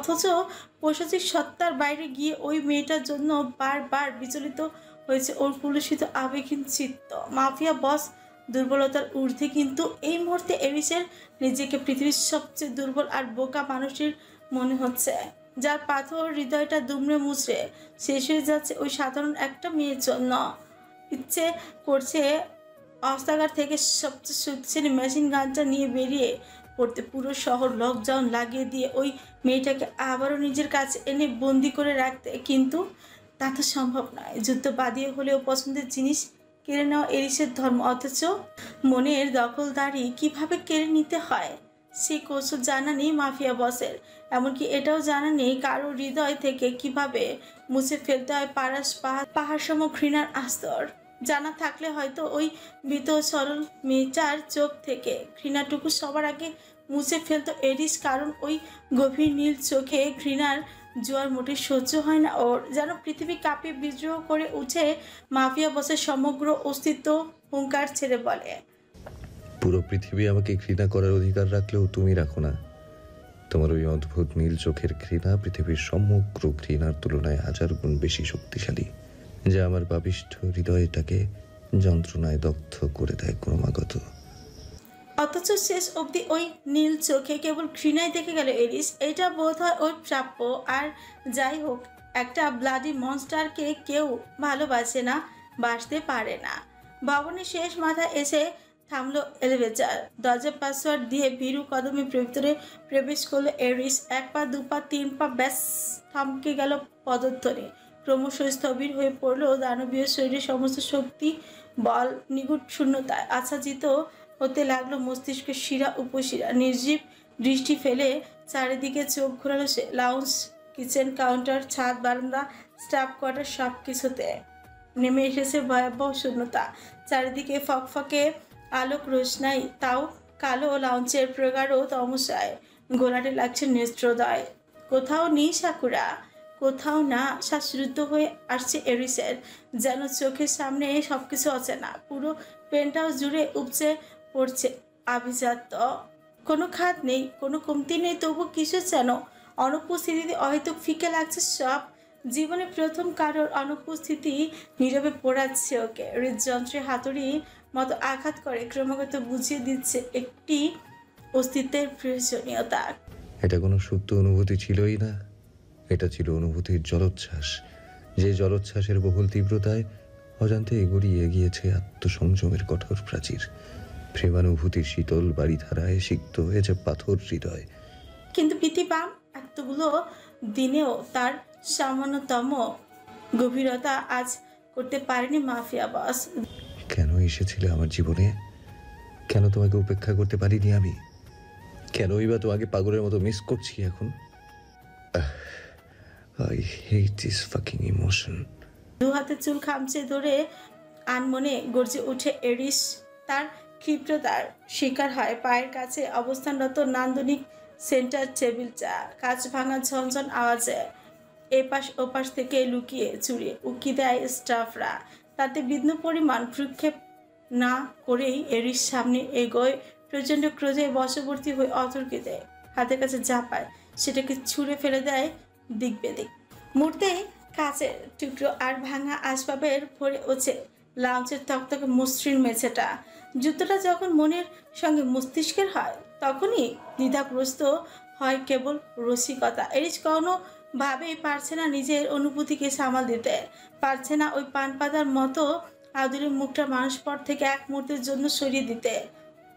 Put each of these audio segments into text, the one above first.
অথচ পৈশাচিক সত্তার বাইরে গিয়ে ওই মেয়েটার জন্য বারবার বিচলিত হয়েছে ওর কুলুষিত আবেগহীন চিত্ত। মাফিয়া বস দুর্বলতার ঊর্ধ্বে, কিন্তু এই মুহূর্তে এরিসের নিজেকে পৃথিবীর সবচেয়ে দুর্বল আর বোকা মানুষের মনে হচ্ছে, যার পাথর হৃদয়টা দুমড়ে মুচড়ে শেষ হয়ে যাচ্ছে ওই সাধারণ একটা মেয়ের জন্য। ইচ্ছে করছে অস্ত্রাগার থেকে সবচেয়ে শক্তিশালী মেশিন গানটা নিয়ে বেরিয়ে পড়তে, পুরো শহর লকডাউন লাগিয়ে দিয়ে ওই মেয়েটাকে আবারও নিজের কাছে এনে বন্দি করে রাখতে। কিন্তু তা তো সম্ভব নয়। যুদ্ধ বাদিয়ে হলেও পছন্দের জিনিস কেড়ে নেওয়া এরিসের ধর্ম, অথচ মনের দখলদারি কিভাবে কেড়ে নিতে হয় সেই কৌশল জানা নেই মাফিয়া বসের। এমনকি এটাও জানা নেই কারো হৃদয় থেকে কিভাবে মুছে ফেলতে হয় পাহাড় সম ঘৃণার আস্তর। জানা থাকলে হয়তো ওই ভীত সরল মেয়েটার চোখ থেকে ঘৃণাটুকু সবার আগে মুছে ফেলতো এরিস, কারণ ওই গভীর নীল চোখে ঘৃণার জোয়ার মোটে সহ্য হয় না ওর। যেন পৃথিবী কাঁপিয়ে বিদ্রোহ করে উঠে মাফিয়া বসের সমগ্র অস্তিত্ব হুঙ্কার ছেড়ে বলে, পুরো পৃথিবী আমাকে ঘৃণা করার অধিকার রাখলেও তুমি রাখো না। তোমার ওই অদ্ভুত নীল চোখের ঘৃণা পৃথিবীর সমগ্র ঘৃণার তুলনায় 1000 গুণ বেশি শক্তিশালী, যা আমার পাপিষ্ঠ হৃদয়টাকে যন্ত্রণায় দগ্ধ করে দেয় ক্রমাগত। অথচ শেষ অবধি ওই নীল চোখে কেবল ঘৃণায় দেখে গেল এরিস। এটা বোধ হয় ওর প্রাপ্য। আর যাই হোক, একটা ব্লাডি মনস্টারকে কেউ ভালোবাসে না, বাসতে পারে না। ভবনের শেষ মাথায় এসে থামলো এলিভেটর। দরজা পাসওয়ার্ড দিয়ে ভীরু কদমে ভিতরে প্রবেশ করলো এরিস। 1 পা 2 পা 3 পা, ব্যাস থমকে গেল পদধ্বনি। ক্রমশ স্থবির হয়ে পড়লো দানবীয় শরীরের সমস্ত শক্তি, বল নিগুড় শূন্যতায় আচ্ছাদিত হতে লাগলো মস্তিষ্কের শিরা উপশিরা। নির্জীব দৃষ্টি ফেলে চারিদিকে চোখ ঘোরালো সে। লাউঞ্জ, কিচেন, কাউন্টার, ছাদ, বারান্দা, স্টাফ কোয়ার্টার, সব কিছুতে নেমে এসেছে ভয়াবহ শূন্যতা। চারিদিকে ফকফকে আলোক রোশনাই, তাও কালো লাউঞ্চের প্রগাঢ় তমসায় গোলাটে লাগছে নেত্রোদয়। কোথাও নেই সাকুরা, কোথাও না। শ্বাসরুদ্ধ হয়ে আসছে এরিসের, যেন চোখের সামনে সবকিছু অচেনা। পুরো পেন্টহাউস জুড়ে উপচে পড়ছে আভিজাত্য। কোনো খাত নেই, কোনো কমতি নেই, তবু কিছু যেন অনুপস্থিতিতে অহেতুক ফিকে লাগছে সব। জীবনে প্রথম কারোর অনুপস্থিতি নীরবে পোড়াচ্ছে ওকে। হৃদযন্ত্রে হাতুড়ি মতো আঘাত করে, ক্রমাগত বুঝিয়ে দিচ্ছে একটি অস্তিত্বের প্রয়োজনীয়তা। এটা কোনো সুপ্ত অনুভূতি ছিলই না, এটা ছিল অনুভূতির জলোচ্ছ্বাস, যে জলোচ্ছ্বাসের বহুল তীব্রতায় অজান্তে গড়িয়ে গিয়েছে আত্মসংযমের কঠোর প্রাচীর। প্রেমানুভূতির শীতল বাড়িধারায় সিক্ত হয়েছে পাথর হৃদয়। কিন্তু প্রীতিপাম এতগুলো দিনেও তার সামান্যতম গভীরতা আজ করতে পারেনি মাফিয়া বস। কেন এসেছিলে আমার জীবনে? কেন তোমাকে উপেক্ষা করতে পারিনি আমি? কেনই বা তোমাকে পাগলের মতো মিস করছি এখন? I hate this fucking emotion. দু হাতে চুল খামচে ধরে আনমনে গর্জে উঠে এরিস। তার ক্ষিপ্রতার শিকার হয় পায়ের কাছে অবস্থানরত নান্দনিক সেন্টার টেবিলটা। কাঁচ ভাঙা ঝনঝন আওয়াজে এপাশ ওপাশ থেকে লুকিয়ে চুরিয়ে উকি দেয় স্টাফরা। তাতে বিঘ্ন পরিমাণ ভ্রুক্ষেপ না করেই এরিস সামনে এগোয়, প্রচণ্ড ক্রোধে বশবর্তী হয়ে অতর্কিতে হাতের কাছে যা পায় সেটাকে ছুঁড়ে ফেলে দেয় দিক বেদিক। মুহূর্তে কাচের টুকরো আর ভাঙা আসবাবের ভরে ওঠে লাউঞ্চের তকতকে মসৃণ মেঝেটা। যুদ্ধটা যখন মনের সঙ্গে মস্তিষ্কের হয়, তখনই দ্বিধাগ্রস্ত হয় কেবল রসিকতা। এরিস কোনোভাবেই পারছে না নিজের অনুভূতিকে সামাল দিতে, পারছে না ওই পান পাতার মতো আদুরে মুখটা মানুষ পর থেকে এক মুহূর্তের জন্য সরিয়ে দিতে।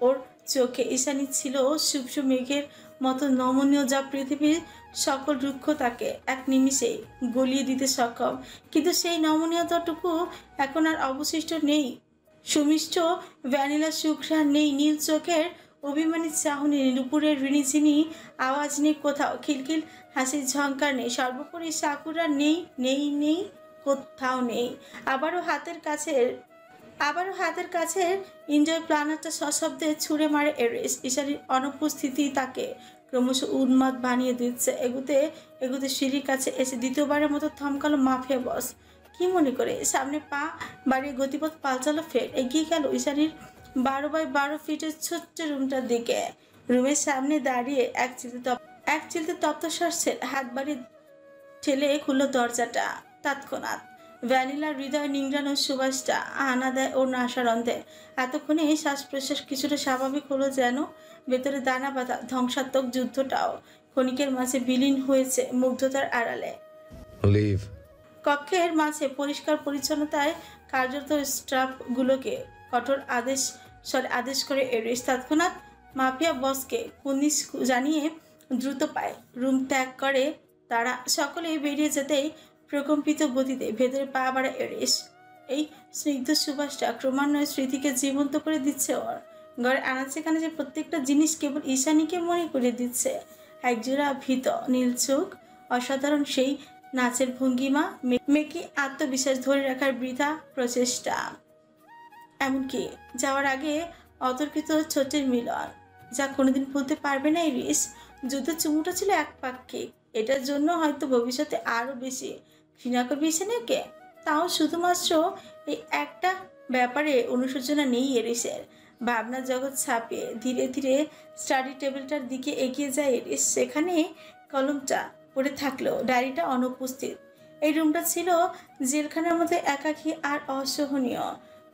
ওর চোখে ঈশানী ছিল শুভ্র মেঘের মতো নমনীয়, যা পৃথিবীর সকল রুক্ষতাকে এক নিমিষেই গলিয়ে দিতে সক্ষম। কিন্তু সেই নমনীয়তাটুকু এখন আর অবশিষ্ট নেই। সুমিষ্ট ভ্যানিলা সুঘ্রাণ নেই, নীল চোখের অভিমানী চাহনি, নুপুরের ঋণিঝিনি আওয়াজ নেই, কোথাও খিলখিল হাসির ঝঙ্কার নেই, সর্বোপরি সাকুরা নেই, নেই নেই, কোথাও নেই। আবারও হাতের কাছে এনজয় প্ল্যানারটা সশব্দে ছুঁড়ে মারে এরিস। ঈশানীর অনুপস্থিতি তাকে ক্রমশ উন্মাদ বানিয়ে দিচ্ছে। এগুতে এগুতে সিঁড়ির কাছে এসে দ্বিতীয়বারের মতো থমকালো মাফিয়া বস। কি মনে করে সামনে পা বাড়িয়ে গতিপথ পাল্টালো, ফের এগিয়ে গেল ঈশানীর 12 বাই 12 ফিটের ছোট্ট রুমটার দিকে। রুমের সামনে দাঁড়িয়ে এক চিলতে তপ্তশ্বাসের হাত বাড়ি ঠেলে খুলল দরজাটা। তৎক্ষণাৎ ভ্যানিলার হৃদয় নিংড়ানোর সুবাসটা আনা দেয় ওর নাসারন্ধে। এতক্ষণে শ্বাস প্রশ্বাস কিছুটা স্বাভাবিক হলো, যেন ভেতরে দানা বাঁধা ধ্বংসাত্মক যুদ্ধটাও ক্ষণিকের মাঝে বিলীন হয়েছে মুগ্ধতার আড়ালে। লিভ। কক্ষের মাঝে পরিষ্কার পরিচ্ছন্নতায় কার্যত স্টাফগুলোকে কঠোর আদেশ করে এরিস তৎক্ষণাৎ মাফিয়া বসকে কুনিশ জানিয়ে দ্রুত পায় রুম ত্যাগ করে। তারা সকলেই বেরিয়ে যেতেই প্রকম্পিত গতিতে ভেতরে পা বাড়া এরিস। এই স্নিগ্ধ সুবাসটা ক্রমান্বয়ে স্মৃতিকে জীবন্ত করে দিচ্ছে ওর। ঘরে আনাচে কানাচে প্রত্যেকটা জিনিস কেবল ঈশানীকে মনে করে দিচ্ছে। একজোড়া ভীত নীল চোখ, অসাধারণ সেই নাচের ভঙ্গিমা, মেকি আত্মবিশ্বাস ধরে রাখার বৃথা প্রচেষ্টা, এমনকি যাওয়ার আগে অতর্কিত ছোটের মিলন, যা কোনোদিন ভুলতে পারবে না এরিস। যুদ্ধ চুমুটা ছিল একপাক্ষিক। এটার জন্য হয়তো ভবিষ্যতে আরো বেশি ঘৃণা করবে ঈশানীকে। তাও শুধুমাত্র এই একটা ব্যাপারে অনুশোচনা নেই এরিসের। ভাবনা জগৎ ছাপিয়ে ধীরে ধীরে স্টাডি টেবিলটার দিকে এগিয়ে যায় এরিস। সেখানে কলমটা পড়ে থাকলেও ডায়েরিটা অনুপস্থিত। এই রুমটা ছিল জেলখানার মধ্যে একাকী আর অসহনীয়।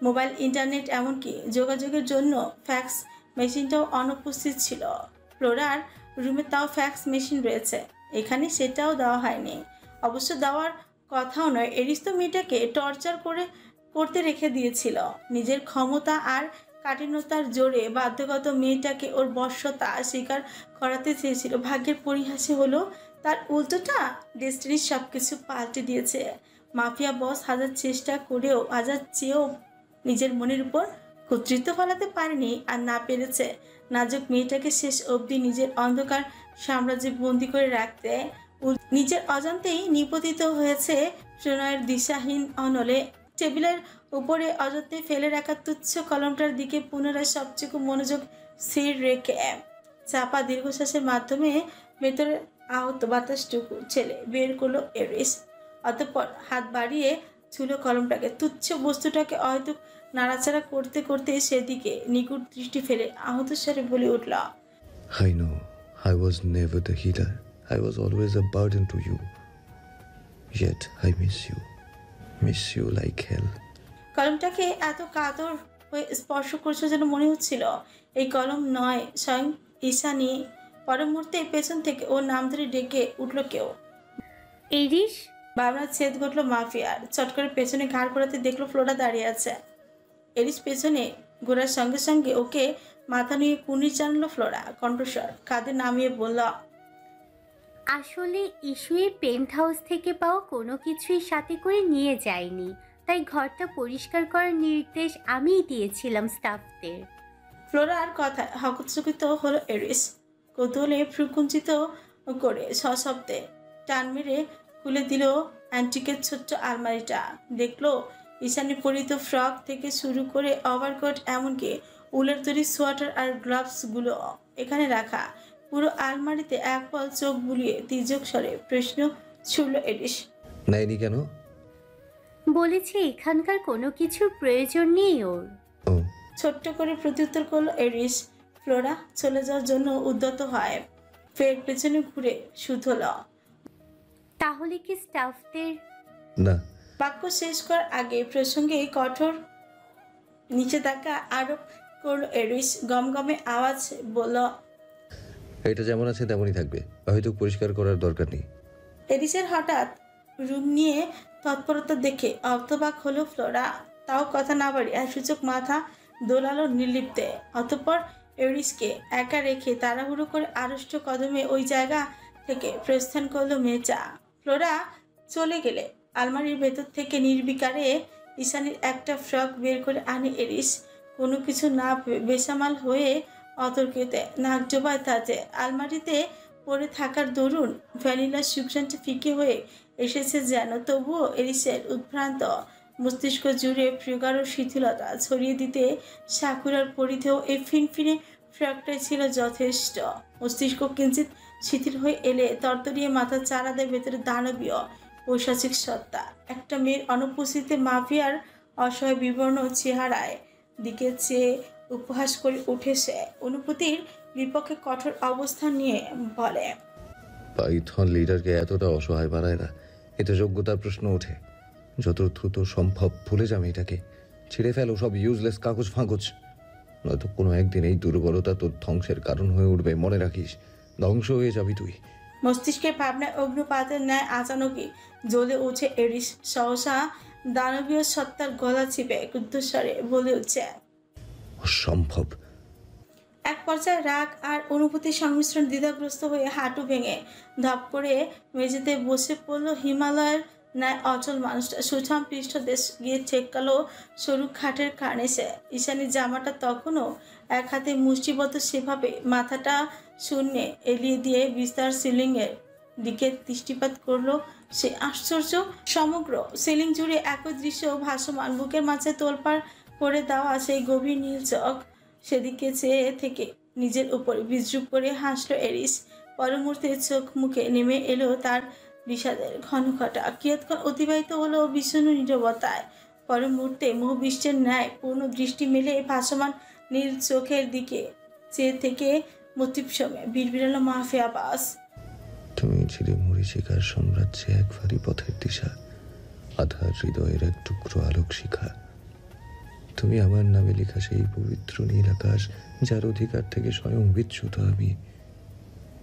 মোবাইল, ইন্টারনেট, এমনকি যোগাযোগের জন্য ফ্যাক্স মেশিনটাও অনুপস্থিত ছিল। ফ্লোরার রুমে তাও ফ্যাক্স মেশিন রয়েছে, এখানে সেটাও দেওয়া হয়নি। অবশ্য দেওয়ার কথাও নয়, এরিস তো মেয়েটাকে টর্চার করতে রেখে দিয়েছিল। নিজের ক্ষমতা আর কাঠিন্যতার জোরে বাধ্যগত মেয়েটাকে ওর বশ্যতা স্বীকার করাতে চেয়েছিল। ভাগ্যের পরিহাসে হলো তার উল্টোটা। ডেস্টিনি সবকিছু পাল্টে দিয়েছে। মাফিয়া বস হাজার চেষ্টা করেও, হাজার চেয়েও নিজের মনের উপর কর্তৃত্ব ফলাতে পারেনি, আর না পেরেছে নাজুক মেয়েটাকে শেষ অবধি নিজের অন্ধকার সাম্রাজ্যে বন্দি করে রাখতে। নিজের অজান্তেই নিপতিত হয়েছে প্রণয়ের দিশাহীন অনলে। টেবিলের উপরে অযত্নে ফেলে রাখা তুচ্ছ কলমটার দিকে পুনরায় সবচেয়ে মনোযোগ স্থির রেখে চাপা দীর্ঘশ্বাসের মাধ্যমে ভেতরে আহত বাতাসটুকু ছেলে বের করলো এরিস। অতঃপর হাত বাড়িয়ে ছুলো কলমটাকে। তুচ্ছ বস্তুটাকে হয়তো নাড়াচাড়া করতে করতে সেদিকে নিকুট দৃষ্টি ফেলে আহত স্বরে বলে উঠল, I know I was never the healer. I was always a burden to you. Yet I miss you like hell. কলমটাকে এত কাতর হয়ে স্পর্শ করছে যেন মনে হচ্ছিল এই কলম নয়, স্বয়ং ঈশানী। পরের মুহূর্তে পেছন থেকে ওর নাম ধরে ডেকে উঠল কেউ। এরিস। ভাবনার ছেদ ঘটলো মাফিয়ার। চট করে পেছনে ঘাড় ঘোরাতে দেখলো ফ্লোরা দাঁড়িয়ে আছে। এরিস পেছনে ঘোরার সঙ্গে সঙ্গে ওকে মাথা নিয়ে কুনিশ জানালো ফ্লোরা। কণ্ঠস্বর কাঁধে নামিয়ে বলল, আসলে ইস্যুয়ের পেন্ট হাউস থেকে পাওয়া কোনো কিছুই সাথে করে নিয়ে যায়নি, তাই ঘরটা পরিষ্কার করার নির্দেশ আমিই দিয়েছিলাম স্টাফদের। ফ্লোরার কথায় হকচকিত হলো এরিস। কৌতূহলে ভ্রুকুঞ্চিত করে সশব্দে টান মেরে খুলে দিল অ্যান্টিকের ছোট্ট আলমারিটা। দেখলো ঈশানী পরিহিত ফ্রক থেকে শুরু করে ওভারকোট, এমনকি উলের তৈরি সোয়েটার আর গ্লাভসগুলো এখানে রাখা। পুরো আলমারিতে এক পল চোখ বুলিয়ে তির্যক স্বরে প্রশ্ন ছুড়ল এরিস, নাইনি কেন? বলেছে এখানকার কোনো কিছুর প্রয়োজন নেই ওর। ও, ছোট্ট করে প্রত্যুত্তর করলো এরিস। ফ্লোরা চলে যাওয়ার জন্য উদ্যত হয়, ফের পেছনে ঘুরে শুধল, তাহলে কি স্টাফদের? না। বাক্য শেষ করার আগে প্রসঙ্গে কঠোর নিষেধাজ্ঞা আরোপ করলো এরিস। গমগমে আওয়াজ বলল, এটা যেমন আছে তেমনই থাকবে, হয়তো পরিষ্কার করার দরকার নেই। এরিসের হঠাৎ রুম নিয়ে তৎপরতা দেখে অবাক হলো ফ্লোরা। তাও কথা না বাড়িয়ে সূচক মাথা দোলালো নির্লিপ্তে। অতঃপর এরিসকে একা রেখে তাড়াহুড়ো করে আড়ষ্ট কদমে ওই জায়গা থেকে প্রস্থান করলো মেয়েটা। ফ্লোরা চলে গেলে আলমারির ভেতর থেকে নির্বিকারে ঈশানীর একটা ফ্রক বের করে আনে এরিস। কোনো কিছু না বেসামাল হয়ে অতর্কিতে নাক ডোবায় তাতে। আলমারিতে পড়ে থাকার দরুন ভ্যানিলার সুগন্ধটা ফিকে হয়ে এসেছে যেন। তবুও এরিসের উদ্ভ্রান্ত মস্তিষ্ক জুড়ে প্রগাঢ় শিথিলতা ছড়িয়ে দিতে সাকুরার পরিধেয় এই ফিনফিনে ফ্রকটাই ছিল যথেষ্ট। মস্তিষ্ক কিঞ্চিত শিথিল হয়ে এলে তরতরিয়ে মাথা চারা দেয় ভেতরে দানবীয় পৈশাচিক সত্তা। একটা মেয়ের অনুপস্থিতিতে মাফিয়ার অসহায় বিবর্ণ চেহারায় দিকে চেয়ে উপহাস করে উঠেছে। অনুভূতির বিপক্ষে কঠোর অবস্থান নিয়ে বলে, পাইথন লিডারকে এতটা অসহায় বানায় না, এতে যোগ্যতার প্রশ্ন ওঠে। যত দ্রুত সম্ভব ভুলে যা মেয়েটাকে, ছিঁড়ে ফেলো সব ইউজলেস কাগজ ফাগজ, নয়তো কোনো একদিন এই দুর্বলতা তোর ধ্বংসের কারণ হয়ে উঠবে। মনে রাখিস, ধ্বংস হয়ে যাবি তুই। মস্তিষ্কের ভাবনায় অগ্নুপাতের ন্যায় আচানকই জ্বলে উঠে এরিস। সহসা দানবীয় সত্তার গলা চিপে ক্রুদ্ধস্বরে বলে উঠছে, অসম্ভব। এক পর্যায়ে রাগ আর অনুভূতির সংমিশ্রণ দ্বিধাগ্রস্ত হয়ে হাঁটু ভেঙে ধপ করে মেঝেতে বসে পড়ল হিমালয়ের ন্যায় অচল মানুষটা। সুঠাম পৃষ্ঠদেশ গিয়ে ঠেকালো সরু খাটের কার্নিশে। ঈশানীর জামাটা তখনও এক হাতে মুষ্টিবদ্ধ, সেভাবে মাথাটা শূন্যে এলিয়ে দিয়ে বিস্তার সিলিংয়ের দিকে দৃষ্টিপাত করলো সে। আশ্চর্য, সমগ্র সিলিং জুড়ে একই দৃশ্য ভাসমান। বুকের মাঝে তোলপাড় করে দেওয়া সেই গভীর নীল চোখ, সেদিকে চেয়ে থেকে নিজের উপর বিদ্রুপ করে হাসলো এরিস। পর মুহূর্তে চোখ মুখে নেমে এলো তার বিষাদের ঘনঘটা। কিয়ৎক্ষণ অতিবাহিত হলো বিষণ্ণ নীরবতায়। পর মুহূর্তে মোহবিষ্টের ন্যায় পূর্ণ দৃষ্টি মেলে ভাসমান নীল চোখের দিকে চেয়ে থেকে মতিপসমে বিড়বিড়ালো মাহফি আবাস, তুমি ছিলে মরীচিকার সাম্রাজ্যে এক ভারী পথের দিশা, আধার হৃদয়ের এক টুকরো আলোক শিখা। তুমি আমার নামে লেখা সেই পবিত্র নীল আকাশ, যার অধিকার থেকে স্বয়ং বিচ্যুত আমি।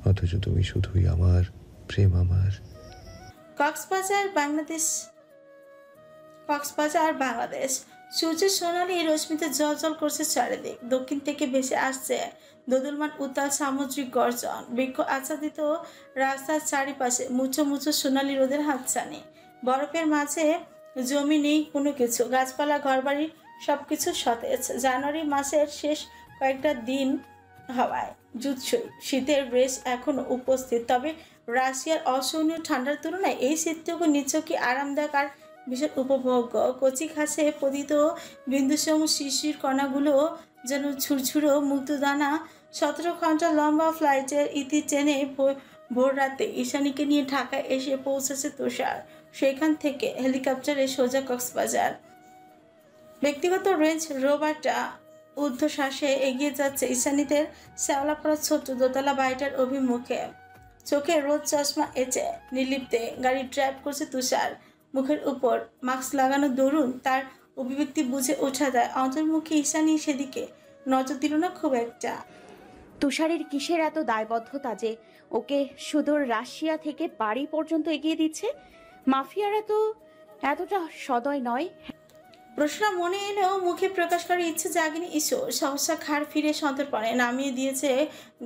অথচ তুমি শুধুই আমার, প্রেম আমার। কক্সবাজার বাংলাদেশ। সূর্যের সোনালি রশ্মিতে জল করছে চারিদিক। দক্ষিণ থেকে ভেসে আসছে দোদুলমান উত্তাল সামুদ্রিক গর্জন। বৃক্ষ আচ্ছাদিত রাস্তার চারিপাশে মুচো মুচো সোনালি রোদের হাতছানি। বরফের মাঝে জমি নেই কোনো কিছু, গাছপালা, ঘরবাড়ি সবকিছু সতেজ। জানুয়ারি মাসের শেষ কয়েকটা দিন হওয়ায় জুৎসই শীতের রেশ এখনো উপস্থিত। তবে রাশিয়ার অসহনীয় ঠান্ডার তুলনায় এই শীতটুকু নিছকই আরামদায়ক আর ভীষণ উপভোগ্য। কচি ঘাসে পতিত বিন্দুসম শিশির কণাগুলো যেন ঝুরঝুরো মুক্তদানা। 17 ঘন্টা লম্বা ফ্লাইটের ইতি টেনে ভোর রাতে ঈশানীকে নিয়ে ঢাকায় এসে পৌঁছেছে তুষার। সেখান থেকে হেলিকপ্টারে সোজা কক্সবাজার। ব্যক্তিগত রেঞ্জ রোভারটা ঊর্ধ্বশ্বাসে এগিয়ে যাচ্ছে ঈশানীদের শ্যাওলাপড়া ছোট্ট দোতলা বাড়িটার অভিমুখে। চোখে রোদ চশমা এঁচে নির্লিপ্তে গাড়ি ড্রাইভ করছে তুষার। মুখের উপর মাস্ক লাগানো দরুন তার অভিব্যক্তি বুঝে ওঠা যায়। অন্তর্মুখী ঈশানী সেদিকে নজর দিল না খুব একটা। তুষারের কিসের এত দায়বদ্ধতা যে ওকে সুদূর রাশিয়া থেকে বাড়ি পর্যন্ত এগিয়ে দিচ্ছে? মাফিয়ারা তো এতটা সদয় নয়। প্রশ্ন মনে এলেও মুখে প্রকাশ করার ইচ্ছে জাগেনি ঈশ্বর। সহসা ঘাড় ফিরে সন্তর্পণে নামিয়ে দিয়েছে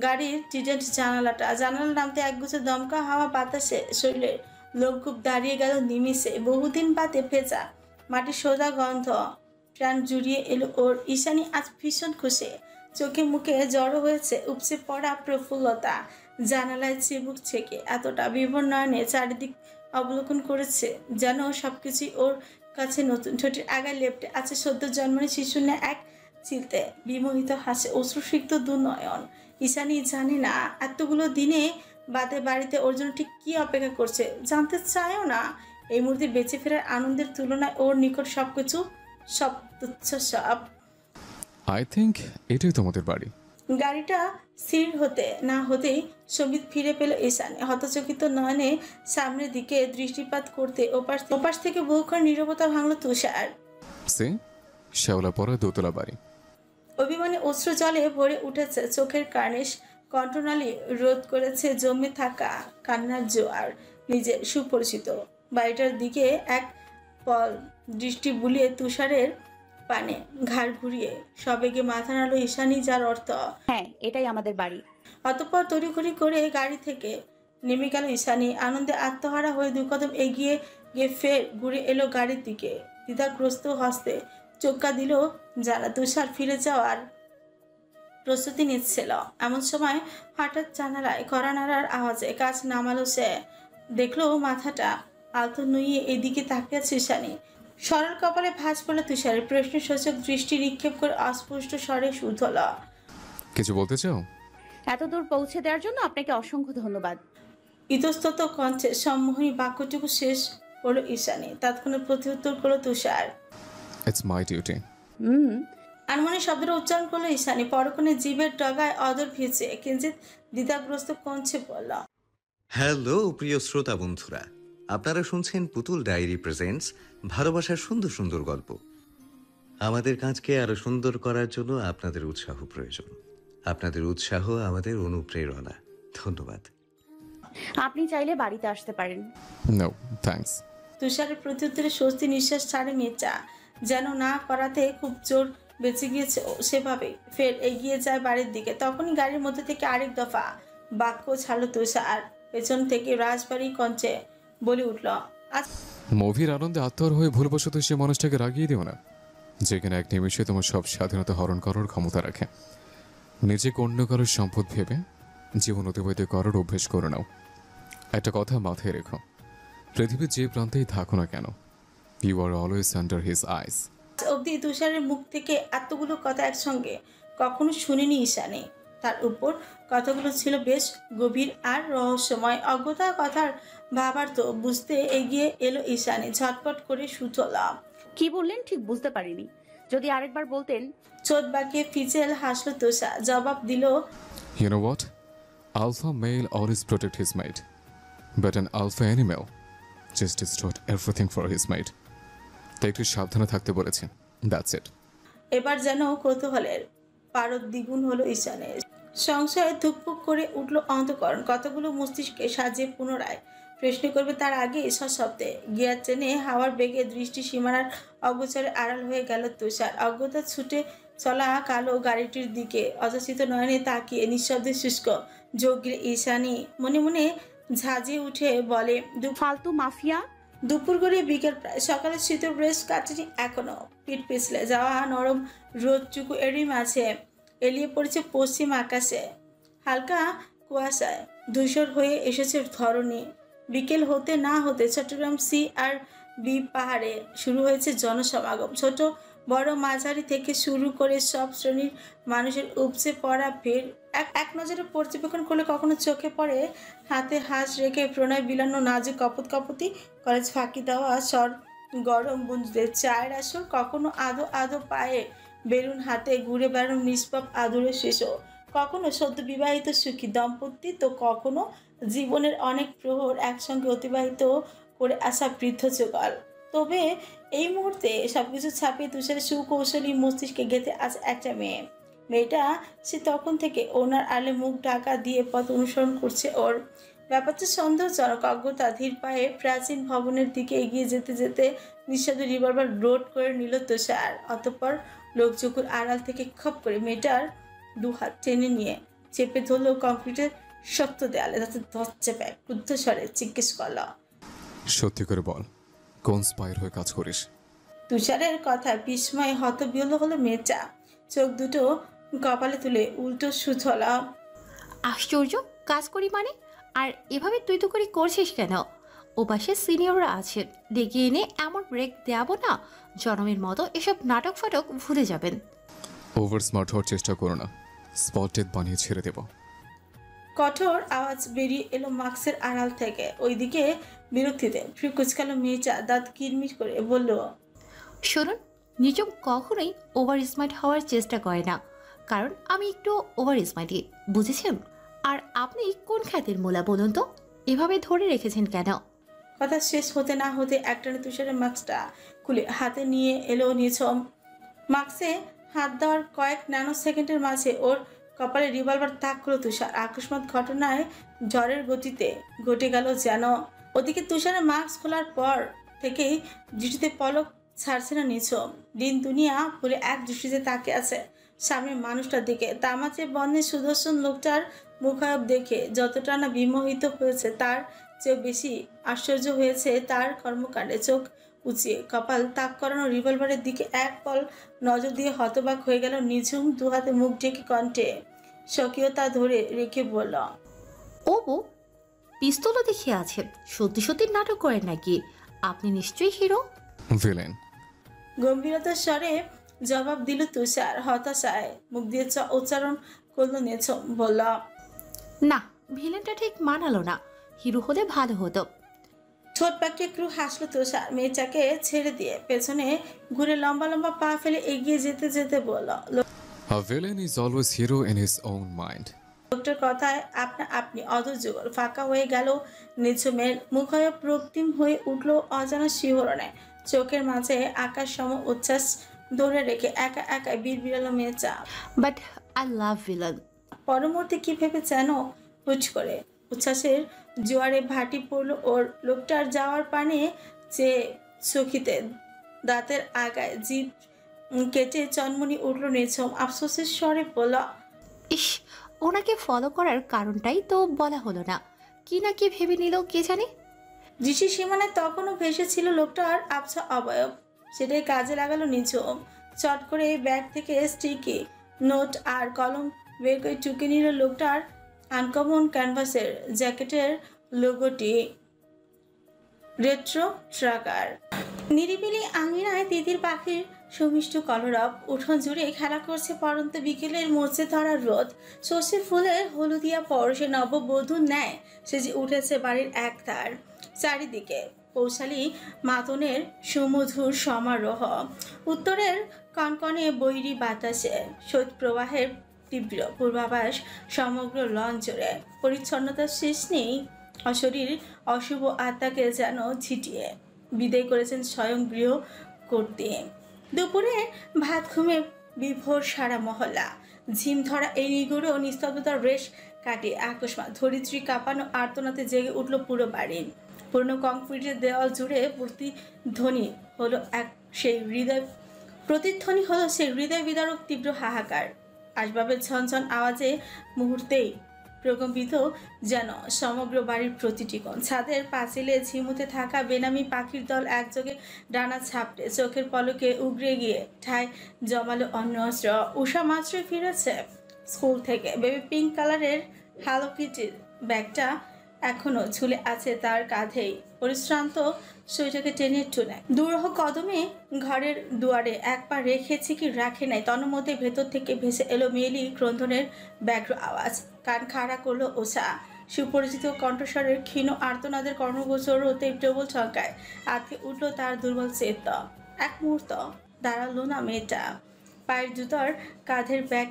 গাড়ির টিডেন্ট জানালা নামতে একগুছে দমকা হাওয়া বাতাসে শরীরের লোমকূপ দাঁড়িয়ে গেল নিমিষে। বহুদিন বাদে ভেজা মাটির সোজা গন্ধ প্রাণ জুড়িয়ে এলো ওর। ঈশানী আজ ভীষণ খুশি। চোখে মুখে জড়ো হয়েছে উপচে পড়া প্রফুল্লতা। জানালায় চিবুক ছেকে এতটা বিভোর নয়নে চারিদিক অবলোকন করেছে যেন সবকিছুই ওর কাছে নতুন। ঠোঁটের আগায় লেপটে আছে সদ্য জন্মানো শিশুর ন্যায় এক চিলতে বিমোহিত হাসে, অশ্রুসিক্ত দুনয়ন। ঈশানী জানে না এতগুলো দিনে বাদে বাড়িতে ওর জন্য ঠিক কি অপেক্ষা করছে, জানতে চায়ও না। এই মুহূর্তে বেঁচে ফেরার আনন্দের তুলনায় ওর নিকট সবকিছু সব তুচ্ছ। সব আই থিঙ্ক এটাই তোমাদের বাড়ি। গাড়িটা স্থির হতে না হতেই সবিত ফিরে পেল ঈশানী। হতচকিত নয়নে সামনের দিকে দৃষ্টিপাত করতে ওপাশ থেকে বহুক্ষণ নীরবতা ভাঙল তুষার। সে শ্যাওলা পরা দোতলা বাড়ি। অভিমানে অশ্রু জলে ভরে উঠেছে চোখের কার্নিশ। কণ্ঠনালী রোধ করেছে জমে থাকা কান্নার জোয়ার। নিজের সুপরিচিত বাড়িটার দিকে এক পল দৃষ্টি বুলিয়ে তুষারের পানে ঘাড় ঘুরিয়ে সবেগে মাথা নাড়ল ঈশানী, যার অর্থ হ্যাঁ, এটাই আমাদের বাড়ি। অতঃপর তড়িঘড়ি করে গাড়ি থেকে নেমে গেল ঈশানী। আনন্দে আত্মহারা হয়ে 2 কদম এগিয়ে গিয়ে ফের ঘুরে এলো গাড়ির দিকে। দ্বিধাগ্রস্ত হস্তে চোক্কা দিল যারা। তুষার ফিরে যাওয়ার প্রস্তুতি নিচ্ছিল। এমন সময় হঠাৎ জানালায় কড়া নাড়ার আওয়াজে কাজ নামালো সে। দেখলো মাথাটা আলতো নুইয়ে এদিকে তাকিয়ে আছে ঈশানী। সরল কপালে ভাঁজ পড়ল তুষারের। প্রশ্নসূচক দৃষ্টি নিক্ষেপ করে অস্পষ্ট স্বরে শুধল, কিছু বলতে চাও? এত দূর পৌঁছে দেওয়ার জন্য আপনাকে অসংখ্য ধন্যবাদ। ইতস্তত কণ্ঠে সম্মোহনী বাক্যটুকু শেষ করলো ঈশানী। তৎক্ষণাৎ প্রত্যুত্তর করলো তুষার, ইটস মাই ডিউটি। আনমনে শব্দটা উচ্চারণ করলো ঈশানী। পরক্ষণে জিভের ডগায় অদর ভিজে কিঞ্চিত দ্বিধাগ্রস্ত কণ্ঠে বলল, হ্যালো প্রিয় শ্রোতা বন্ধুরা, আপনারা শুনছেন পুতুল ডায়েরি প্রেজেন্টস ভালোবাসার সুন্দর সুন্দর গল্প। আমাদের কাজকে আরো সুন্দর করার জন্য আপনাদের উৎসাহ প্রয়োজন। আপনাদের উৎসাহ আমাদের অনুপ্রেরণা। ধন্যবাদ। আপনি চাইলে বাড়িতে আসতে পারেন। No thanks. তুষারের প্রত্যুত্তরে স্বস্তি নিঃশ্বাস ছাড়ে মেয়েটা, যেন না করাতে খুব জোর বেঁচে গিয়েছে সেভাবে ফের এগিয়ে যায় বাড়ির দিকে। তখনই গাড়ির মধ্যে থেকে আরেক দফা বাক্য ছাড়ল তুষার। পেছন থেকে রাজবাড়ি কঞ্চে বলে উঠল, মুভির আনন্দে আত্মহার হয়ে ভুলবশত সে মানুষটাকে রাগিয়ে দিও না, যেখানে এক নিমিষে তোমার সব স্বাধীনতা হরণ করার ক্ষমতা রাখে। নিজেকে অন্য কারোর সম্পদ ভেবে জীবন অতিবাহিত করার অভ্যেস করে নাও। একটা কথা মাথায় রেখো, পৃথিবীর যে প্রান্তেই থাকো না কেন, you are always under his eyes. অবধি তুষারের মুখ থেকে এতগুলো কথা একসঙ্গে কখনো শুনিনি ঈশানী। তার উপর কথাগুলো ছিল বেশ গভীর আর রহস্যময়। অজ্ঞতা কথার ভাবার্থ বুঝতে এগিয়ে এলো ঈশানী। ঝটপট করে সুতলাম। কি বললেন ঠিক বুঝতে পারিনি, যদি আরেকবার বলতেন। চোট বাঁকিয়ে ফিচেল হাসলো তুষার, জবাব দিল, You know what? Alpha male always protect his mate, but an alpha animal just destroyed everything for his mate. তাই একটু সাবধানে থাকতে বলেছে, দ্যাটস ইট। এবার যেন কৌতূহলের পারদ দ্বিগুণ হলো ঈশানের। সংশয়ে ধুকপুক করে উঠল অন্তঃকরণ। কতগুলো মস্তিষ্কে সাজিয়ে পুনরায় প্রশ্ন করবে তার আগে সশব্দে গিয়ার ট্রেনে হাওয়ার বেগে দৃষ্টি সীমানার অগোচরে আড়াল হয়ে গেল তুষার। অজ্ঞতা ছুটে চলা কালো গাড়িটির দিকে অযাচিত নয়নে তাকিয়ে নিঃশব্দে শুষ্ক যোগ্যে ঈশানী মনে মনে ঝাঁঝিয়ে উঠে বলে, ফালতু মাফিয়া। দুপুর গড়িয়ে বিকেল প্রায়। সকালে শীতের ব্রেশ কাটেনি এখনো। পিঠ পিছলে যাওয়া নরম রোদটুকু এরই মাঝে এলিয়ে পড়েছে পশ্চিম আকাশে। হালকা কুয়াশায় ধূসর হয়ে এসেছে ধরণী। বিকেল হতে না হতে চট্টগ্রাম সি আর বি পাহাড়ে শুরু হয়েছে জনসমাগম। ছোট বড় মাঝারি থেকে শুরু করে সব শ্রেণীর মানুষের উপচে পড়া ভিড়। এক নজরে পর্যবেক্ষণ করলে কখনো চোখে পড়ে হাতে হাঁস রেখে প্রণয় বিলানো নাজুক কপত কপতি, কলেজ ফাঁকি দেওয়া স্বর গরম বন্ধুদের চায়ের আসর, কখনো আদো আদো পায়ে বেলুন হাতে ঘুরে বেড়ানো নিষ্পাপ আদুরে শিশু, কখনো সদ্য বিবাহিত সুখী দম্পতি, তো কখনো জীবনের অনেক প্রহর একসঙ্গে অতিবাহিত করে আসা বৃদ্ধ যুগল। তবে এই মুহূর্তে সবকিছু ছাপিয়ে তুষারের সুকৌশলী মস্তিষ্কে গেঁথে আছে একটা মেয়ে। মেয়েটা সে তখন থেকে ওনার আলে মুখ ঢাকা দিয়ে পথ অনুসরণ করছে। ওর ব্যাপারটা সন্দেহজনক। অজ্ঞতা ধীর পায়ে প্রাচীন ভবনের দিকে এগিয়ে যেতে যেতে নিঃশব্দে রিভলভার লোড করে নিল তুষার। অতঃপর লোকচক্ষুর আড়াল থেকে খপ করে মেয়েটার দুহাত টেনে নিয়ে চেপে ধরল কংক্রিটের শক্ত দেয়ালে। তাতে ধস চেপে ক্রুদ্ধ স্বরে জিজ্ঞেস করল, সত্যি করে বল, কোন স্পাইর হয়ে কাজ করিস? তুষারের কথা বিস্ময়ে হতবিহ্বল হলো মেয়েটা। চোখ দুটো কপালে তুলে উল্টো সুথলা, আশ্চর্য, কাজ করি মানে? আর এভাবে তুই তো করে করছিস কেন? ও পাশে সিনিয়ররা আছে, ডেকে এনে এমন ব্রেক দেওয়াবো না, জনমের মতো এসব নাটক ফাটক ভুলে যাবেন। ওভার স্মার্ট হওয়ার চেষ্টা করো না, স্পট ডেথ বানিয়ে ছেড়ে দেব। কঠোর আওয়াজ বেরিয়ে এলো মাস্কের আড়াল থেকে। ওইদিকে বিরক্তিতে ফ্রি কুচকালো মেয়েটা দাঁত কিরমির করে বলল, শুনুন, নিজম কখনোই ওভার স্মার্ট হওয়ার চেষ্টা করে না, কারণ আমি একটু ওভার স্মার্টই, বুঝেছেন? আর আপনি কোন খ্যাতির মোলা বলুন তো? এভাবে ধরে রেখেছেন কেন? কথা শেষ হতে না হতে একটানে তুষারের মাস্কটা খুলে হাতে নিয়ে এলো নিঝুম। মাস্কে হাত দেওয়ার কয়েক ন্যানো সেকেন্ডের মাঝে ওর কপালে রিভলভার তাক করলো তুষার। আকস্মাত ঘটনায় ঝড়ের গতিতে ঘটে গেল যেন। ওদিকে তুষারের মাস্ক খোলার পর থেকেই দৃষ্টিতে পলক ছাড়ছে না নিঝুম। দিন দুনিয়া বলে এক দৃষ্টিতে তাকে আছে সামনের মানুষটার দিকে। তামাচে বন্যে সুদর্শন লোকটার মুখায়ব দেখে যতটা না বিমোহিত হয়েছে, তার চেয়ে বেশি আশ্চর্য হয়েছে তার কর্মকাণ্ডে। চোখ উঁচিয়ে কপাল তাক করানো রিভলভারের দিকে এক পল নজর দিয়ে হতবাক হয়ে গেল নিঝুম। দুহাতে মুখ ঢেকে কণ্ঠে স্বকীয়তা ধরে রেখে বলল, ও বউ, পিস্তলও দেখিয়ে আছে, সত্যি সত্যি নাটক করেন নাকি? আপনি নিশ্চয়ই হিরো। ভিলেন। গম্ভীরতার স্বরে জবাব দিল তুষার। হতাশায় মুখ দিয়ে উচ্চারণ করলো নিঝুম। বলল, না, ভিলেনটা ঠিক মানালো না, হিরো হলে ভালো হতো। ঠোঁট পাকিয়ে একটু হাসলো তুষার। মেয়েটাকে ছেড়ে দিয়ে পেছনে ঘুরে লম্বা লম্বা পা ফেলে এগিয়ে যেতে যেতে বলল, A villain is always hero in his own mind. লোকটার কথায় আপনা আপনি অধৈর্যগর ফাঁকা হয়ে গেল নিঝুমের। মুখ হয়ে রক্তিম হয়ে উঠল অজানা শিহরণে। চোখের মাঝে আকাশ সম উচ্ছ্বাস ধরে রেখে একা একা বিড়বিড়ালো মেয়েটা। But I love villain. পরমুহূর্তে কি ভেবে যেন হুট করে উচ্ছ্বাসের জোয়ারে ভাটি পড়ল ওর। লোকটার যাওয়ার পানে যে চকিতে দাঁতের আগায় জিভ কেটে চনমনি উঠল নিঝুম। আফসোসের স্বরে বলল, ইস, ওনাকে ফলো করার কারণটাই তো বলা হলো না। কি না কি ভেবে নিল কে জানে। দৃষ্টি সীমানায় তখনও ভেসেছিল লোকটার আবছা অবয়ব। সেটাই কাজে লাগালো নিঝুম। চট করে ব্যাগ থেকে স্টিকি নোট আর কলম বের করে টুকে নিল লোকটার আনকমন ক্যানভাসের জ্যাকেটের লোগোটি রেট্রো ট্রাকার। নিরিবিলি আঙিনায় তিতির পাখির সুমিষ্ট কলরব। উঠোন জুড়ে খেলা করছে পরন্ত বিকেলের মরচে ধরা রোদ। সর্ষে ফুলের হলুদিয়া পরশে নববধূর ন্যায় সেজে উঠেছে বাড়ির একতার। চারিদিকে কৌশালী মাতনের সুমধুর সমারোহ। উত্তরের কনকনে বৈরী বাতাসে শৈত্যপ্রবাহের তীব্র পূর্বাভাস সমগ্র লন জুড়ে। পরিচ্ছন্নতার শেষ নেই। অশরীর অশুভ আত্মাকে যেন ঝিটিয়ে বিদায় করেছেন স্বয়ং গৃহ কর্তৃ। দুপুরে ভাত ঘুমে বিভোর সারা মহল্লা। ঝিম ধরা এই নিগুড়ো নিস্তব্ধতার রেশ কাটিয়ে আকস্মাৎ ধরিত্রী কাঁপানো আর্তনাতে জেগে উঠল পুরো বাড়ি। পুরনো কংক্রিটের দেওয়াল জুড়ে প্রতিধ্বনি হলো সেই হৃদয় বিদারক তীব্র হাহাকার। আসবাবের ঝনঝন আওয়াজে মুহূর্তেই প্রকম্পিত যেন সমগ্র বাড়ির প্রতিটি কোণ। ছাদের পাঁচিলে ঝিমুতে থাকা বেনামি পাখির দল একযোগে ডানা ছাপড়ে চোখের পলকে উগড়ে গিয়ে ঠায় জমালো অন্য অস্ত্র। উষা মাত্রই ফিরেছে স্কুল থেকে। বেবি পিঙ্ক কালারের হ্যালো কিটির ব্যাগটা এখনো ঝুলে আছে তার কাঁধেই। পরিশ্রান্ত শরীরটাকে টেনে টুনে দুরূহ কদমে ঘরের দুয়ারে এক পা রেখেছে কি রাখে নাই, তন্মধ্যে ভেতর থেকে ভেসে এলো মেয়েলি ক্রন্দনের ব্যগ্র আওয়াজ। কান খাড়া করলো ওষা। সুপরিচিত কণ্ঠস্বরের ক্ষীণ আর্তনাদের কর্ণগোচর হতে প্রবল ছঙ্কায় আটকে উঠল তার দুর্বল চেত। এক মুহূর্ত দাঁড়ালো না মেয়েটা। পায়ের জুতার কাঁধের ব্যাগ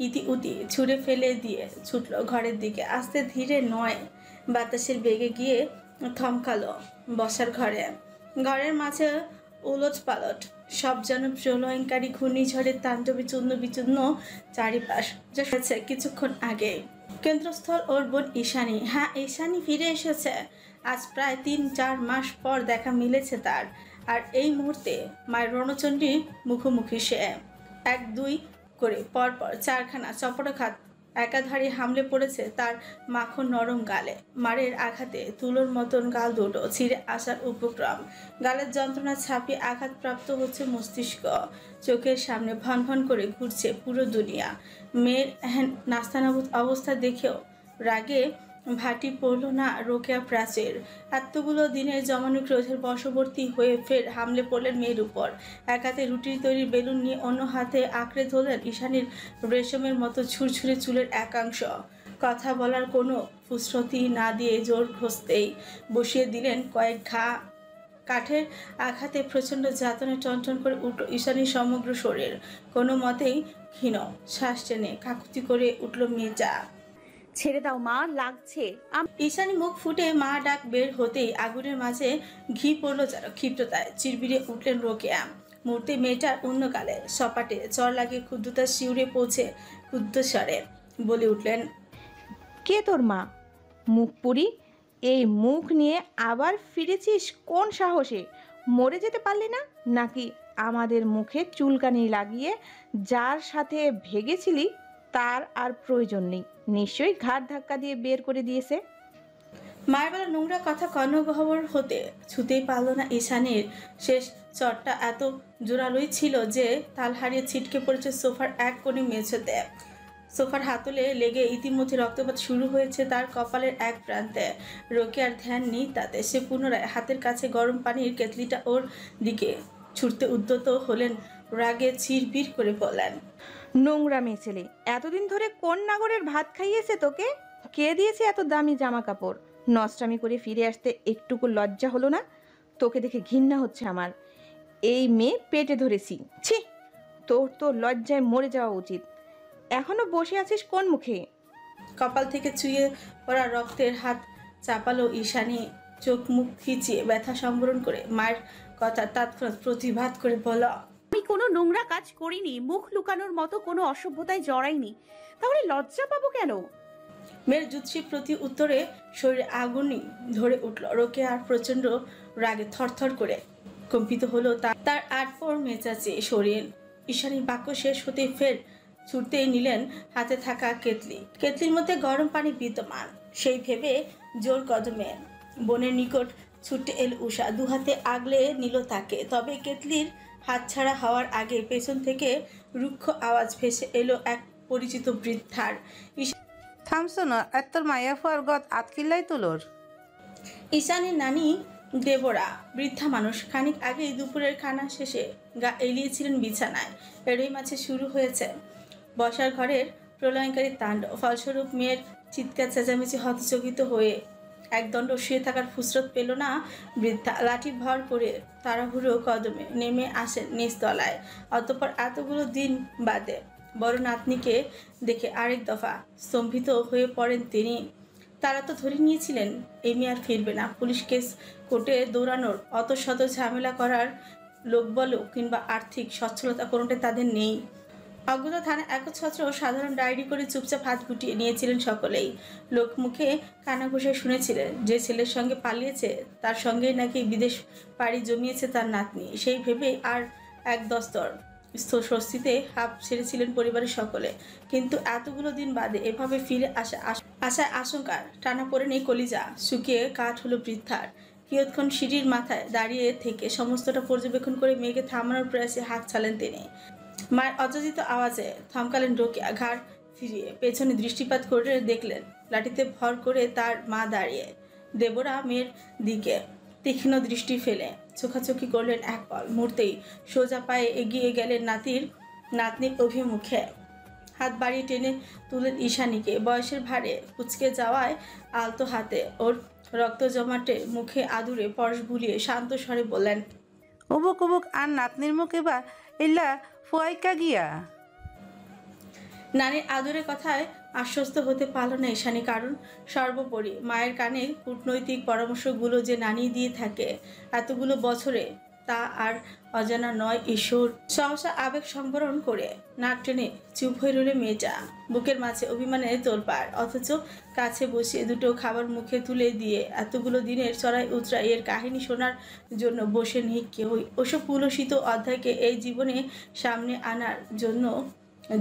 ইতি উতি ছুঁড়ে ফেলে দিয়ে ছুটলো ঘরের দিকে। আস্তে ধীরে নয়, বাতাসের বেগে গিয়ে থমকালো বসার ঘরে। ঘরের মাঝে উলট পালট সব যেন প্রলয়ঙ্কারী ঘূর্ণিঝড়ের তাণ্ডবে চূর্ণ বিচূর্ণ চারিপাশ। যা হয়েছে কিছুক্ষণ আগে। কেন্দ্রস্থল ওর বোন ঈশানী। হ্যাঁ, ঈশানী ফিরে এসেছে। আজ প্রায় 3-4 মাস পর দেখা মিলেছে তার। আর এই মুহূর্তে মায়ের রণচণ্ডীর মুখোমুখি সে। 1-2 করে পরপর 4খানা চপটাঘাত একাধারে হামলে পড়েছে তার মাখন নরম গালে। মারের আঘাতে তুলোর মতন গাল দুটো ছিঁড়ে আসার উপক্রম। গালের যন্ত্রণা ছাপিয়ে আঘাতপ্রাপ্ত হচ্ছে মস্তিষ্ক। চোখের সামনে ভন ভন করে ঘুরছে পুরো দুনিয়া। মেয়ের নাস্তানাবুদ অবস্থা দেখেও রাগে ভাটি পড়ল না রোকেয়া প্রাচীর। এতগুলো দিনের জমানো ক্রোধের বশবর্তী হয়ে ফের হামলে পড়লেন মেয়ের উপর। এক হাতে রুটির তৈরি বেলুন নিয়ে অন্য হাতে আঁকড়ে ধরলেন ঈশানীর রেশমের মতো ঝুরঝুরে চুলের একাংশ। কথা বলার কোনো ফুসরতি না দিয়ে জোর ঘষতেই বসিয়ে দিলেন কয়েক ঘা। কাঠের আঘাতে প্রচণ্ড যাতনে টনটন করে উঠল ঈশানীর সমগ্র শরীর। কোনো মতেই ক্ষীণ শ্বাস টেনে কাকুতি করে উঠল মেয়েটা। ছেড়ে দাও মা, লাগছে। ঈশানী মুখ ফুটে মা ডাক বের হতেই আগুনের মাঝে ঘি পড়ল যেন ক্ষিপ্রতায়। চিরবিরে উঠলেন রোকেয়া। মুহূর্তে মেয়েটার অন্য গালে সপাটে চর লাগিয়ে ক্ষুদ্রতা শিউরে পৌঁছে ক্ষুদ্র স্বরে বলে উঠলেন, কে তোর মা? মুখ পুরি, এই মুখ নিয়ে আবার ফিরেছিস কোন সাহসে? মরে যেতে পারলি না নাকি? আমাদের মুখে চুলকানি লাগিয়ে যার সাথে ভেগেছিলি তার আর প্রয়োজন নেই। নিশ্চয়ই ঘাট ধাক্কা দিয়ে বের করে দিয়েছে। মায়ের বেলা নোংরা কথা কর্ণগহ্বর হতে ছুতেই পারল না ঈশানীর। শেষ চটটা এত জোরালোই ছিল যে তাল হারিয়ে ছিটকে পড়েছে সোফার এক কোণে মেঝেতে। সোফার হাতলে লেগে ইতিমধ্যে রক্তপাত শুরু হয়েছে তার কপালের এক প্রান্তে। রোকেয়ার ধ্যান নেই তাতে। সে পুনরায় হাতের কাছে গরম পানির কেতলিটা ওর দিকে ছুটতে উদ্যত হলেন। রাগে চিরবির করে বললেন, নোংরা মেয়ে ছেলে, এতদিন ধরে কোন নাগরের ভাত খাইয়েছে তোকে? কে দিয়েছে এত দামি জামা কাপড়? নষ্টামি করে ফিরে আসতে একটুকু লজ্জা হলো না? তোকে দেখে ঘৃণা হচ্ছে আমার। এই মেয়ে পেটে ধরেছি। ছি, তোর তো লজ্জায় মরে যাওয়া উচিত। এখনো বসে আছিস কোন মুখে? কপাল থেকে চুইয়ে পড়া রক্তের হাত চাপালো ঈশানী। চোখ মুখ খিচিয়ে ব্যথা সম্বরণ করে মায়ের কথা তৎক্ষণাৎ প্রতিবাদ করে বলল, আমি কোনো নোংরা কাজ করিনি, মুখ লুকানোর মতো কোনো অসভ্যতায় জড়াইনি, তাহলে লজ্জা পাবো কেন? মেয়ের জুৎসির প্রতি উত্তরে শরীরে আগুনই ধরে উঠল। রোকেয়া আর প্রচন্ড রাগে থরথর করে কম্পিত হলো তার আটপর মেজাজে শরীর। ঈশানীর বাক্য শেষ হতে ফের ছুটতেই নিলেন হাতে থাকা কেতলির মধ্যে গরম পানি বিদ্যমান। সেই ভেবে জোর কদমে বোনের নিকট ছুটে এল উষা। দুহাতে আগলে নিল তাকে। তবে কেতলির হাতছাড়া হওয়ার আগে পেছন থেকে রুক্ষ আওয়াজ ভেসে এলো এক পরিচিত বৃদ্ধার। থামছো না, আর তোর মায়া ফুয়ার গত আতকিল্লাই তুলোর। ঈশানীর নানি দেবরা বৃদ্ধা মানুষ। খানিক আগেই দুপুরের খানা শেষে গা এলিয়েছিলেন বিছানায়। এরই মাঝে শুরু হয়েছে বসার ঘরের প্রলয়ঙ্কারী তাণ্ডব। ফলস্বরূপ মেয়ের চিৎকার চেঁচামেচি হতচকিত হয়ে একদণ্ড শুয়ে থাকার ফুসরত পেল না বৃদ্ধা। লাঠি ভর করে তাড়াহুড়ো কদমে নেমে আসেন নিচতলায়। অতঃপর এতগুলো দিন বাদে বড় নাতনিকে দেখে আরেক দফা স্তম্ভিত হয়ে পড়েন তিনি। তারা তো ধরে নিয়েছিলেন এই মেয়ে আর ফিরবে না। পুলিশ কেস কোর্টে দৌড়ানোর, অত শত ঝামেলা করার লোকবল কিংবা আর্থিক সচ্ছলতা কোনোটাই তাদের নেই। অজ্ঞতা থানা একচ্ছত্র সাধারণ ডায়েরি করে চুপচাপ হাত গুটিয়ে নিয়েছিলেন সকলেই। লোকমুখে কানাঘুষে শুনেছিলেন যে ছেলের সঙ্গে পালিয়েছে তার সঙ্গেই নাকি বিদেশ পাড়ি জমিয়েছে তার নাতনি। সেই ভেবে আর এক দস্তর স্বস্তিতে হাঁপ ছেড়েছিলেন পরিবারের সকলে। কিন্তু এতগুলো দিন বাদে এভাবে ফিরে আসায় আশঙ্কার টানা পড়ে নেই কলিজা শুকিয়ে কাঠ হলো বৃদ্ধার। কিয়ৎক্ষণ সিঁড়ির মাথায় দাঁড়িয়ে থেকে সমস্তটা পর্যবেক্ষণ করে মেয়েকে থামানোর প্রয়াসে হাঁক ছাড়লেন তিনি। মায়ের অযাচিত আওয়াজে থমকালেন রোকেয়া। ঘাড় ফিরিয়ে পেছনে দৃষ্টিপাত করে দেখলেন লাঠিতে ভর করে তার মা দাঁড়িয়ে। দেবরা মেয়ের দিকে তীক্ষ্ণ দৃষ্টি ফেলে চোখাচোখি করলেন এক পল। মুহূর্তেই সোজা পায়ে এগিয়ে গেলেন নাতনির অভিমুখে। হাত বাড়িয়ে টেনে তুলেন ঈশানীকে। বয়সের ভারে কুচকে যাওয়ায় আলতো হাতে ওর রক্ত জমাটে মুখে আদুরে পরশ বুলিয়ে শান্ত স্বরে বললেন, উবুক উবুক আর নাতনির মুখে বা ইল্লা ফুয়াইকা গিয়া। নানির আদরের কথায় আশ্বস্ত হতে পারল না ঈশানী। কারণ সর্বোপরি মায়ের কানে কূটনৈতিক পরামর্শগুলো যে নানি দিয়ে থাকে এতগুলো বছরে তা আর অজানা নয় ঈশ্বর। সহসা আবেগ সংবরণ করে নাক টেনে চুপ হয়ে রইল মেয়েটা। বুকের মাঝে অভিমানে তোলপাড়, অথচ কাছে বসিয়ে দুটো খাবার মুখে তুলে দিয়ে এতগুলো দিনের চড়াই উতরাই এর কাহিনী শোনার জন্য বসে নেই কেউই। ওসব পুলসিত অধ্যায়কে এই জীবনে সামনে আনার জন্য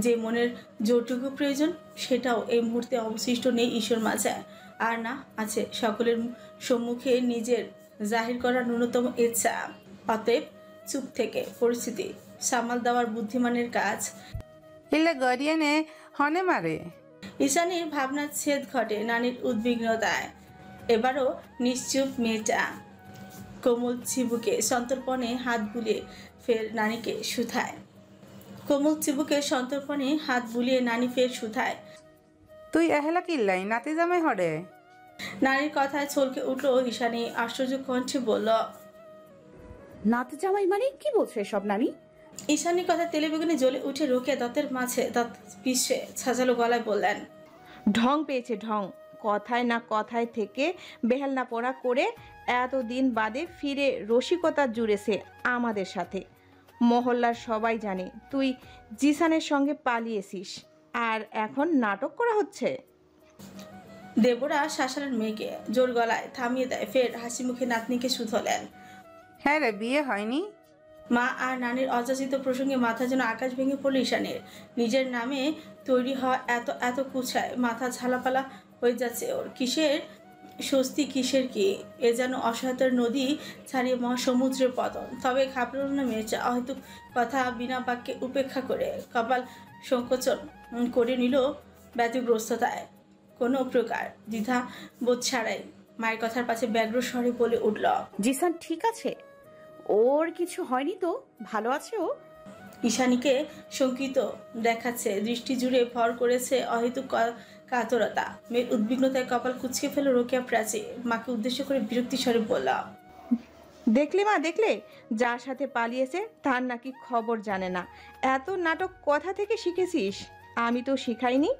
যে মনের জোরটুকু প্রয়োজন সেটাও এই মুহূর্তে অবশিষ্ট নেই ঈশ্বর মাঝে। আর না আছে সকলের সম্মুখে নিজের জাহির করার ন্যূনতম ইচ্ছা। অতএব চুপ থেকে পরিস্থিতি সামাল দেওয়ার বুদ্ধিমানের কাজ। ইল্লা গড়িয়ানে হনে মারে। ঈশানীর ভাবনার ছেদ ঘটে নানির উদ্বিগ্নতায়। এবারও নিশ্চুপ মেয়েটা কোমল চিবুকে সন্তর্পণে হাত বুলিয়ে ফের নানিকে শুধায়। নানি ফের শুধায়, তুই এহেলা কিল্লাই নাতি জামাই হরে? নানির কথায় ছলকে উঠল ঈশানী। আশ্চর্য কণ্ঠে বলল, নাতি জামাই মানে কি বলছো এসব নানি? ঈশানীর কথা তেলে বেগুনে জ্বলে উঠে রোকেয়া দাঁতের মাঝে দাঁত পিষে ছাজালো গলায় বললেন, ঢং পেয়েছে ঢং। কথায় না কথায় থেকে বেহাল না পড়া করে এতদিন বাদে ফিরে রসিকতা জুড়েছে আমাদের সাথে। মহল্লার সবাই জানে তুই জিসানের সঙ্গে পালিয়েছিস, আর এখন নাটক করা হচ্ছে। দেবরা শাসালের মেয়েকে জোর গলায় থামিয়ে দেয়। ফের হাসি মুখে নাতনিকে শুধলেন, হ্যাঁ রে, বিয়ে হয়নি? মা আর নানির অযাচিত প্রসঙ্গে মাথা যেন আকাশ ভেঙে পড়ল ঈশানের। নিজের নামে তৈরি হওয়া এত কুছায় মাথা ঝালাপালা হয়ে যাচ্ছে ওর। কিসের স্বস্তি কিসের কি, এ যেন অসহায়তার নদী ছাড়িয়ে মহাসমুদ্রের পতন। তবে ঘাবড়ল না মেয়েটা। হয়তো কথা বিনা বাক্যে উপেক্ষা করে কপাল সংকোচন করে নিল ব্যতিগ্রস্ততায়। কোনো প্রকার দ্বিধা বোধ ছাড়াই মায়ের কথার পাশে ব্যগ্র স্বরে বলে উঠল, জিসান ঠিক আছে, ওর কিছু হয়নি তো? ভালো আছে ও? ঈশানীকে শঙ্কিত দেখাচ্ছে, দৃষ্টি জুড়ে ভর করেছে অহেতুক কাতরতা। মেয়ের উদ্বিগ্নতায় কপাল কুঁচকে ফেল রোকেয়া প্রাচী। মাকে উদ্দেশ্য করে বিরক্তি স্বরে বলল, দেখলে মা, দেখলে যার সাথে পালিয়েছে তার নাকি খবর জানে না। এত নাটক কথা থেকে শিখেছিস? আমি তো শিখাইনি।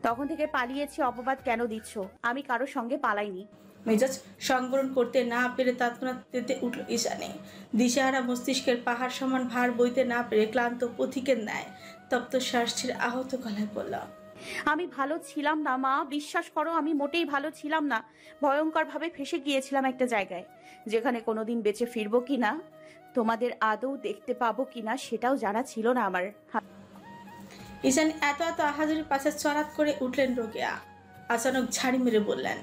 তখন থেকে পালিয়েছি, অপবাদ কেন দিচ্ছ? আমি কারোর সঙ্গে পালাইনি। মেজাজ সংবরণ করতে না পেরে তৎক্ষণাৎ তেতে উঠল ঈশানী। দিশেহারা মস্তিষ্কের পাহাড় সমান ভার বইতে না পেরে ক্লান্ত পথিকের ন্যায় তপ্ত শ্বাস ছেড়ে আহত গলায় বলল, আমি ভালো ছিলাম না মা, বিশ্বাস করো আমি মোটেই ভালো ছিলাম না। ভয়ঙ্করভাবে ফেসে গিয়েছিলাম একটা জায়গায়, যেখানে কোনোদিন বেঁচে ফিরবো কিনা, তোমাদের আদৌ দেখতে পাবো কিনা সেটাও জানা ছিল না আমার। ঈশানী এত আহাজুরি পাশে চড়াত করে উঠলেন রোকেয়া। আচানক ঝাড়ি মেরে বললেন,